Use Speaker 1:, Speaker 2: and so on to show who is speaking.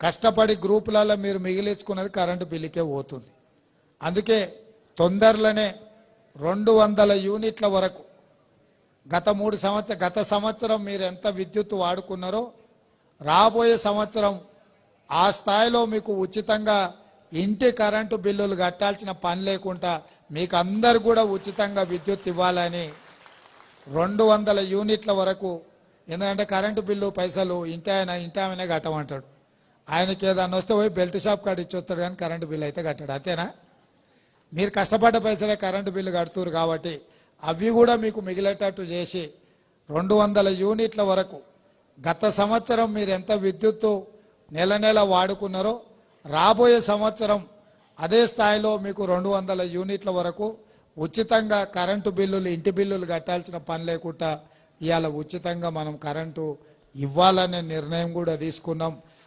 Speaker 1: కష్టపడి గ్రూపులలో మీరు మిగిలించుకున్నది కరెంటు బిల్లుకే పోతుంది. అందుకే తొందరలోనే 200 యూనిట్ల వరకు గత సంవత్సరం మీరు ఎంత విద్యుత్ వాడుకున్నారో రాబోయే సంవత్సరం ఆ స్థాయిలో మీకు ఉచితంగా ఇంటి కరెంటు బిల్లులు కట్టాల్సిన పని లేకుండా మీకు అందరు కూడా ఉచితంగా విద్యుత్ ఇవ్వాలని 200 యూనిట్ల వరకు. ఎందుకంటే కరెంటు బిల్లు పైసలు ఇంటి ఆమెనే కట్టమంటాడు. ఆయనకి ఏదన్నా వస్తే పోయి బెల్ట్ షాప్ కాడ ఇచ్చొస్తాడు, కానీ కరెంటు బిల్లు అయితే కట్టాడు. అంతేనా? మీరు కష్టపడ్డ పైసలే కరెంటు బిల్లు కడుతున్నారు కాబట్టి అవి కూడా మీకు మిగిలేటట్టు చేసి 200 యూనిట్ల వరకు గత సంవత్సరం మీరు ఎంత విద్యుత్తు నెల వాడుకున్నారో రాబోయే సంవత్సరం అదే స్థాయిలో మీకు 200 యూనిట్ల వరకు ఉచితంగా కరెంటు బిల్లులు ఇంటి బిల్లులు కట్టాల్సిన పని లేకుండా ఇవాళ ఉచితంగా మనం కరెంటు ఇవ్వాలనే నిర్ణయం కూడా తీసుకున్నాం.